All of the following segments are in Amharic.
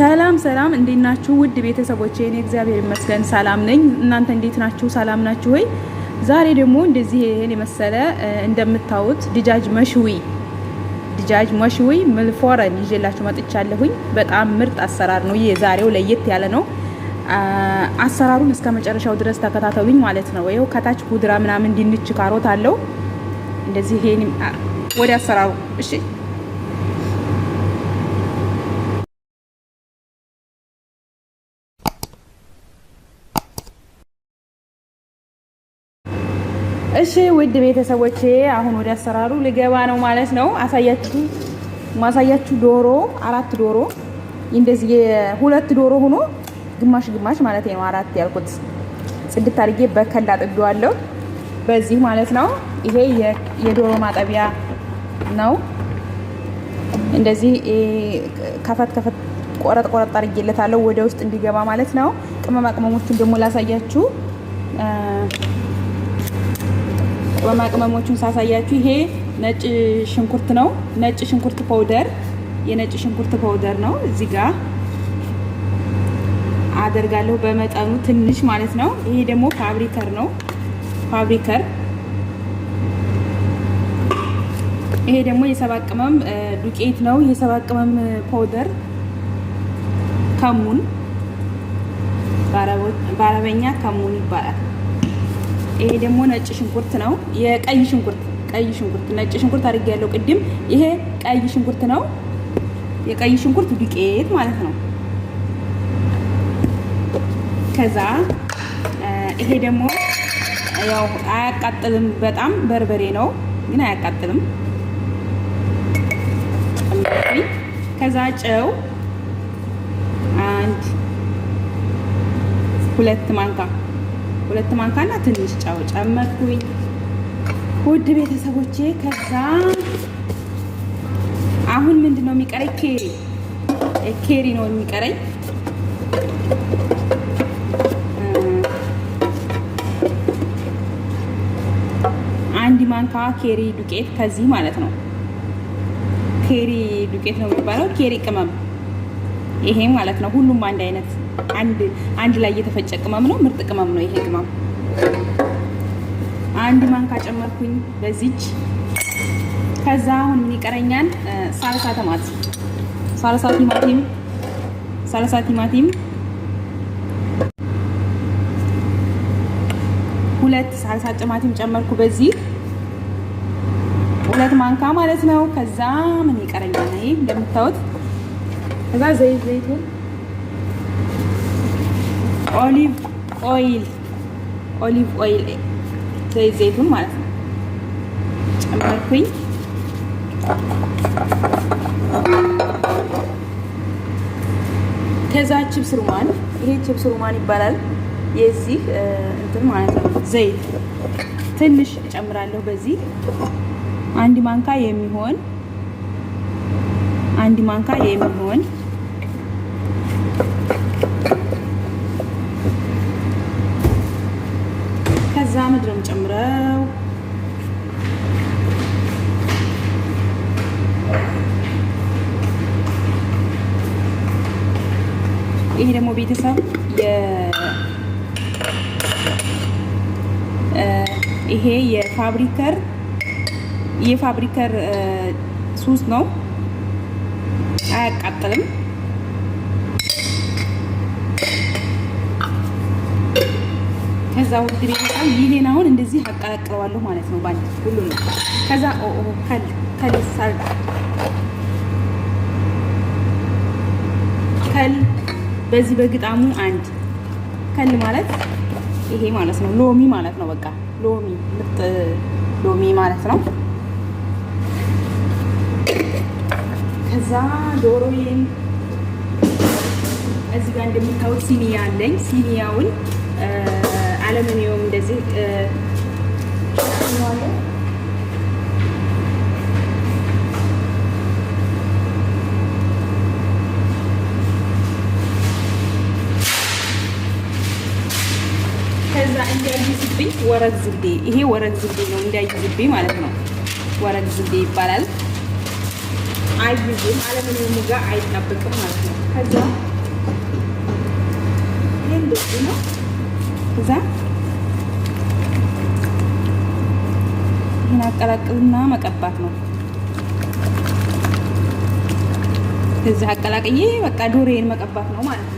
ሰላም ሰላም፣ እንዴት ናችሁ ውድ ቤተሰቦቼ? እኔ እግዚአብሔር ይመስገን ሰላም ነኝ። እናንተ እንዴት ናችሁ? ሰላም ናችሁ ወይ? ዛሬ ደግሞ እንደዚህ ይሄን የመሰለ እንደምታዩት ድጃጅ መሽዊ ምልፎረን ይዤላችሁ መጥቻለሁኝ። በጣም ምርጥ አሰራር ነው። የዛሬው ለየት ያለ ነው። አሰራሩን እስከ መጨረሻው ድረስ ተከታተሉኝ ማለት ነው። ይኸው ከታች ኩድራ ምናምን ድንች፣ ካሮት አለው እንደዚህ። ይሄን ወደ አሰራሩ እሺ። እሺ ውድ ቤተሰቦቼ አሁን ወደ አሰራሩ ልገባ ነው ማለት ነው። ማሳያችሁ ዶሮ 4 ዶሮ እንደዚህ ሁለት ዶሮ ሆኖ ግማሽ ግማሽ ማለት ነው። 4 ያልኩት ጽድት አድርጌ በከላ አጥቤዋለሁ በዚህ ማለት ነው። ይሄ የዶሮ ማጠቢያ ነው። እንደዚህ ከፈት ቆረጥ አድርጌለታለሁ ወደ ውስጥ እንዲገባ ማለት ነው። ቅመማ ቅመሞቹን ደግሞ ላሳያችሁ። ቅመሞቹን ሳሳያችሁ ይሄ ነጭ ሽንኩርት ነው። ነጭ ሽንኩርት ፓውደር፣ የነጭ ሽንኩርት ፓውደር ነው። እዚህ ጋር አደርጋለሁ በመጠኑ ትንሽ ማለት ነው። ይሄ ደግሞ ፋብሪከር ነው። ይሄ ደግሞ የሰባት ቅመም ዱቄት ነው። የሰባት ቅመም ፓውደር ከሙን፣ በአረበኛ ከሙን ይባላል። ይሄ ደግሞ ነጭ ሽንኩርት ነው። የቀይ ሽንኩርት ነጭ ሽንኩርት አድርጌያለሁ ቅድም። ይሄ ቀይ ሽንኩርት ነው። የቀይ ሽንኩርት ዱቄት ማለት ነው። ከዛ ይሄ ደግሞ ያው አያቃጥልም በጣም በርበሬ ነው ግን አያቃጥልም። ከዛ ጨው 2 ማንካና ትንሽ ጨው ጨመርኩኝ ውድ ቤተሰቦቼ። ከዛ አሁን ምንድነው የሚቀረኝ? ኬሪ ነው የሚቀረኝ። አንድ ማንካ ኬሪ ዱቄት ከዚህ ማለት ነው። ኬሪ ዱቄት ነው የሚባለው፣ ኬሪ ቅመም ይሄ ማለት ነው። ሁሉም አንድ አይነት አንድ ላይ የተፈጨ ቅመም ነው። ምርጥ ቅመም ነው ይሄ ቅመም። አንድ ማንካ ጨመርኩኝ በዚች። ከዛ አሁን ምን ይቀረኛል? ሳልሳ ቲማቲም 2 ሳልሳ ቲማቲም ጨመርኩ በዚህ 2 ማንካ ማለት ነው። ከዛ ምን ይቀረኛል? ይሄ እንደምታዩት። ከዛ ዘይቱን ኦሊቭ ኦይል ዘይቱን ማለት ነው ጨመርኩኝ። ከዛ ቺፕስ ሩማን፣ ይሄ ቺፕስ ሩማን ይባላል የዚህ እንትን ማለት ነው። ዘይት ትንሽ እጨምራለሁ በዚህ አንድ ማንካ የሚሆን ከዛ ምድረም ጨምረው ይሄ ደግሞ ቤተሰብ ይሄ የፋብሪከር ሱስ ነው። አያቃጥልም። ከዛ ውድ ቤተሰብ ይሄን አሁን እንደዚህ አቀላቅለዋለሁ ማለት ነው ባንድ ሁሉ ነው። ከዛ ከል በዚህ በግጣሙ አንድ ከል ማለት ይሄ ማለት ነው። ሎሚ ማለት ነው። በቃ ምርጥ ሎሚ ማለት ነው። ከዛ ዶሮዬን እዚህ ጋር እንደምታዩት ሲኒያ አለኝ። ሲኒያውን አለሙኒየም እንደዚህ ከዛ እንዳይዝብኝ ወረቅ ዝብዴ፣ ይሄ ወረቅ ዝብዴ ነው እንዳይዝብኝ ማለት ነው። ወረቅ ዝብዴ ይባላል። አይዝም አለሙኒየሙ ጋር አይጣበቅም ማለት ነው። ከዛ እንደዚህ ነው። እዛ ይሄን አቀላቅልና መቀባት ነው። እዛ አቀላቅዬ በቃ ዶሮዬን መቀባት ነው ማለት ነው።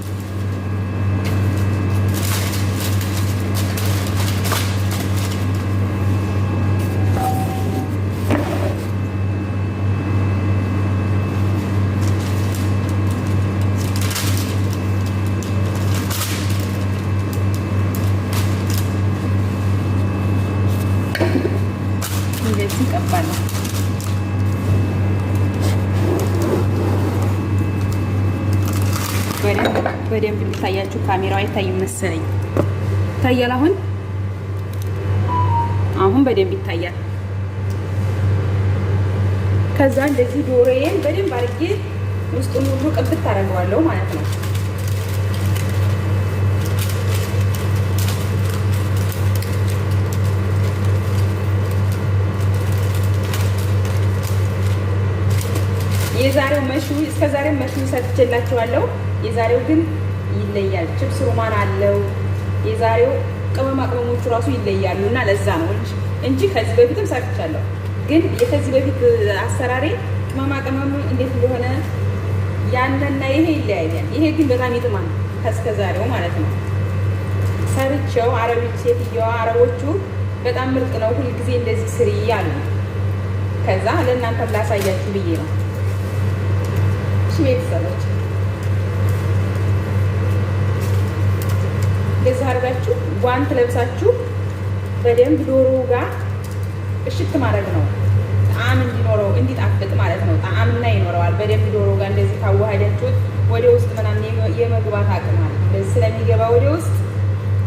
እንደዚህ ቀባለሁ። በደንብ እንዲታያችሁ ካሜራው አይታይም መሰለኝ። ይታያል? አሁን በደንብ ይታያል። ከዛ እንደዚህ ዶሮዬን በደንብ አድርጌ ውስጡን ሁሉ ቅብት አደርገዋለሁ ማለት ነው። የዛሬው መሽዊ እስከዛሬው መሽዊ ሰርቼላችኋለሁ። የዛሬው ግን ይለያል። ችፕስ ሮማን አለው። የዛሬው ቅመማ ቅመሞቹ ራሱ ይለያሉ እና ለዛ ነው እንጂ ከዚህ በፊትም ሰርቻለሁ። ግን የከዚህ በፊት አሰራሬ ቅመማ ቅመሙ እንዴት እንደሆነ ያንና ይሄ ይለያያል። ይሄ ግን በጣም ይጥማል ከእስከዛሬው ማለት ነው። ሰርቼው ሴትዮዋ አረቦቹ በጣም ምርጥ ነው ሁልጊዜ እንደዚህ ስሪ ያሉ። ከዛ ለእናንተ ላሳያችሁ ብዬ ነው። ቤተሰቦች እንደዚህ አድርጋችሁ ጓንት ለብሳችሁ በደንብ ዶሮ ጋር እሽት ማድረግ ነው። ጣዕም እንዲኖረው እንዲጣፍጥ ማለት ነው። ጣዕምና ይኖረዋል። በደንብ ዶሮ ጋር እንደዚህ ካዋሃዳችሁት ወደ ውስጥ ምናምን የመግባት አቅም አለ። እንደዚህ ስለሚገባ ወደ ውስጥ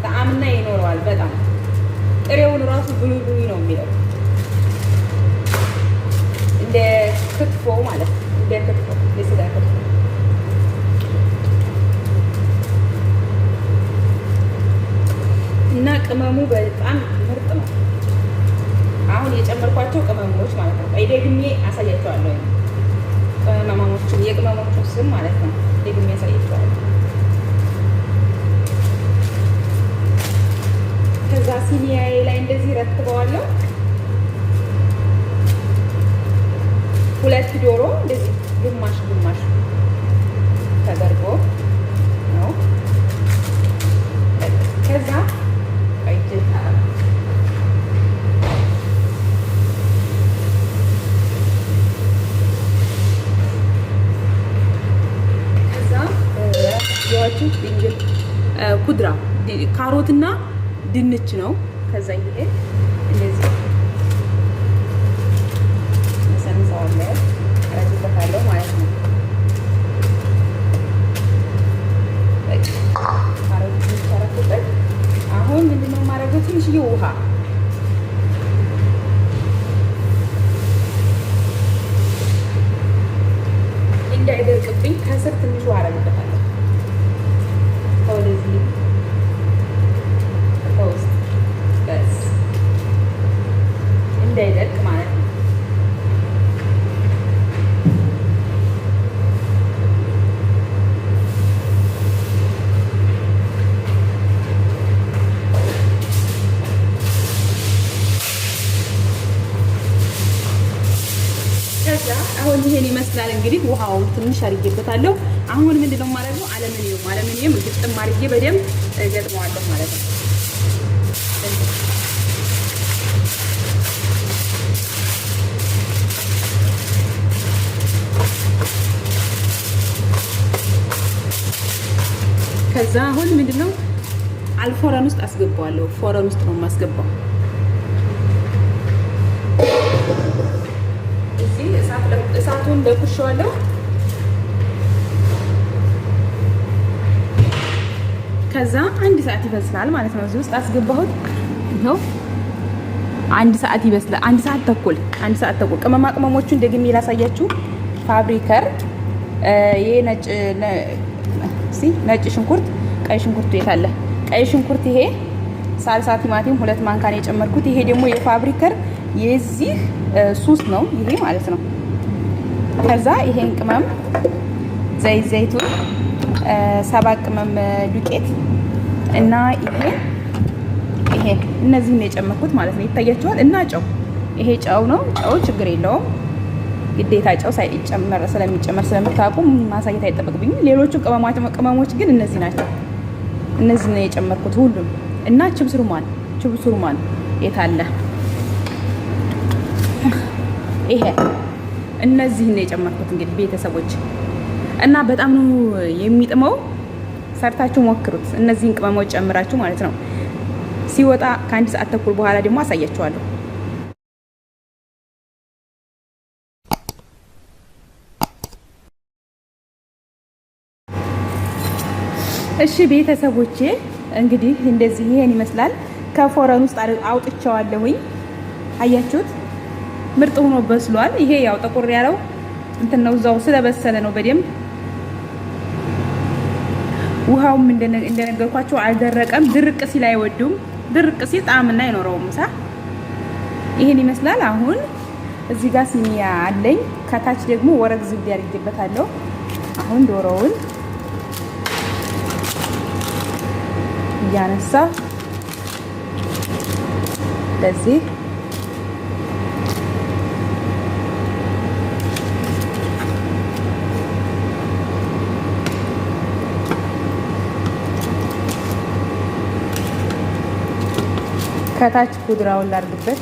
ጣዕምና ይኖረዋል። በጣም ጥሬውን ራሱ ብሉ ብሉ ነው የሚለው እንደ ክትፎ ማለት ነው። እንደ ክትፎ የስጋ ክትፎ እና ቅመሙ በጣም ምርጥ ነው። አሁን የጨመርኳቸው ቅመሞች ማለት ነው። ደግሜ አሳያቸዋለሁ። ቅመሞቹን የቅመሞቹን ስም ማለት ነው። ደግሜ አሳያቸዋለሁ። ከዛ ሲኒያዬ ላይ እንደዚህ ረትበዋለሁ። 2 ዶሮ እንደዚህ ግማሽ ግማሽ ተደርጎ ነው። ከዛ ኩድራ ካሮትና ድንች ነው። ከዛ ይሄ እንደዚህ መሰንሰዋለሁ አረግበታለሁ ማለት ነው። አሁን ምንድነው የማደርገው? ትንሽዬ ውሃ እንዳይደርቅብኝ ከስር ትንሽ ውሃ አረግበታለሁ። ወደዚህ ከውስጥ በስ እንዳይደርቅ ማለት ነው። አሁን ይሄን ይመስላል እንግዲህ ውሃውን ትንሽ አድርጌበታለሁ። አሁን ምንድነው የማደርገው? አለምኒየም ግጥም አድርጌ በደንብ እገጥመዋለሁ ማለት ነው። ከዛ አሁን ምንድነው አልፎረን ውስጥ አስገባዋለሁ። ፎረን ውስጥ ነው የማስገባው። እሳቱን ለኩሼዋለሁ። ከዛ 1 ሰዓት ይበስላል ማለት ነው። እዚህ ውስጥ አስገባሁት። ይኸው 1 ሰዓት ይበስላል። 1 ሰዓት ተኩል ቅመማ ቅመሞቹን ደግሜ ላሳያችሁ። ፋብሪከር ነጭ ሽንኩርት፣ ቀይ ሽንኩርት የት አለ? ቀይ ሽንኩርት ይሄ ሳልሳ ቲማቲም 2 ማንካን የጨመርኩት። ይሄ ደግሞ የፋብሪከር የዚህ ሱስ ነው ይሄ ማለት ነው። ከዛ ይሄን ቅመም ዘይቱን 7 ቅመም ዱቄት እና ይሄ እነዚህን ነው የጨመርኩት ማለት ነው። ይታያችኋል። እና ጨው፣ ይሄ ጨው ነው። ጨው ችግር የለውም ግዴታ ጨው ሳይጨመር ስለሚጨመር ስለምታውቁ ማሳየት አይጠበቅብኝም። ሌሎቹ ቅመሞች ግን እነዚህ ናቸው። እነዚህ ነው የጨመርኩት ሁሉም። እና ችብስ ሩማን የት አለ? ይሄ እነዚህ ነው የጨመርኩት እንግዲህ ቤተሰቦች። እና በጣም ነው የሚጥመው። ሰርታችሁ ሞክሩት። እነዚህን ቅመሞች ጨምራችሁ ማለት ነው። ሲወጣ ከ1 ሰዓት ተኩል በኋላ ደግሞ አሳያችኋለሁ። እሺ ቤተሰቦቼ እንግዲህ እንደዚህ ይሄን ይመስላል። ከፎረን ውስጥ አውጥቼዋለሁኝ። አያችሁት? ምርጥ ሆኖ በስሏል። ይሄ ያው ጠቆር ያለው እንትን ነው፣ እዛው ስለበሰለ ነው በደንብ። ውሃውም እንደነገርኳቸው አልደረቀም። ድርቅ ሲል አይወዱም። ድርቅ ሲል ጣዕምና አይኖረውም። ይሄን ይመስላል። አሁን እዚህ ጋር ሲኒያ አለኝ። ከታች ደግሞ ወረቅ ዝብዴ አድርጌበታለሁ። አሁን ዶሮውን እያነሳ ለዚህ ከታች ፑድራውን ላድርግበት።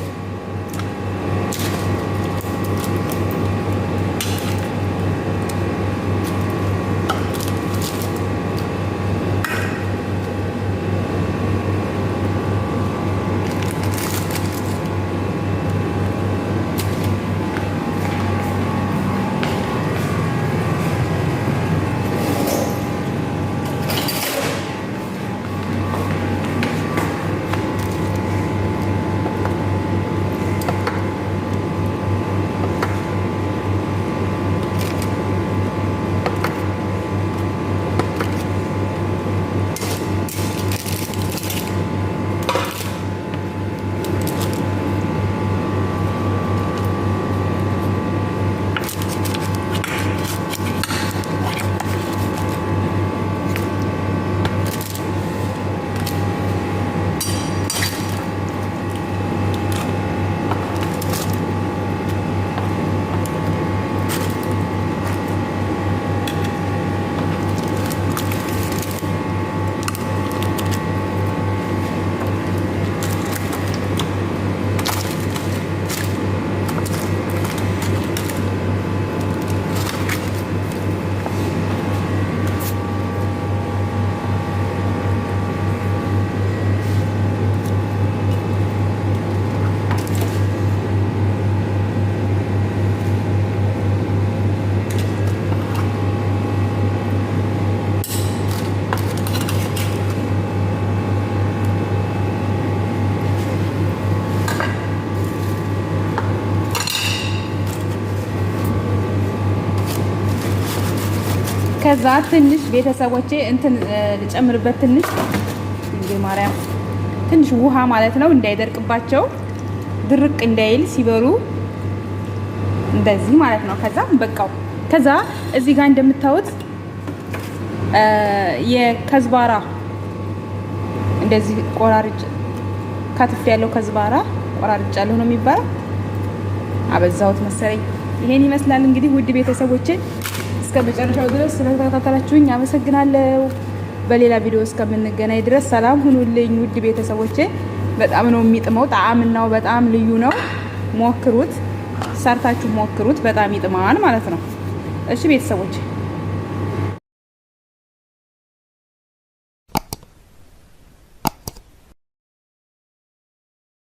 ከዛ ትንሽ ቤተሰቦቼ እንትን ልጨምርበት ትንሽ እንዴ ማርያም ትንሽ ውሃ ማለት ነው፣ እንዳይደርቅባቸው ድርቅ እንዳይል ሲበሉ እንደዚህ ማለት ነው። ከዛ በቃው። ከዛ እዚህ ጋር እንደምታዩት የከዝባራ እንደዚህ ቆራርጭ ከትፍ ያለው ከዝባራ ቆራርጭ ያለው ነው የሚባለው። አበዛውት መሰለኝ። ይሄን ይመስላል እንግዲህ ውድ ቤተሰቦቼ እስከ መጨረሻው ድረስ ስለተከታተላችሁኝ አመሰግናለሁ። በሌላ ቪዲዮ እስከምንገናኝ ድረስ ሰላም ሁኑልኝ ውድ ቤተሰቦቼ። በጣም ነው የሚጥመው፣ ጣዕምናው በጣም ልዩ ነው። ሞክሩት፣ ሰርታችሁ ሞክሩት። በጣም ይጥማል ማለት ነው። እሺ ቤተሰቦቼ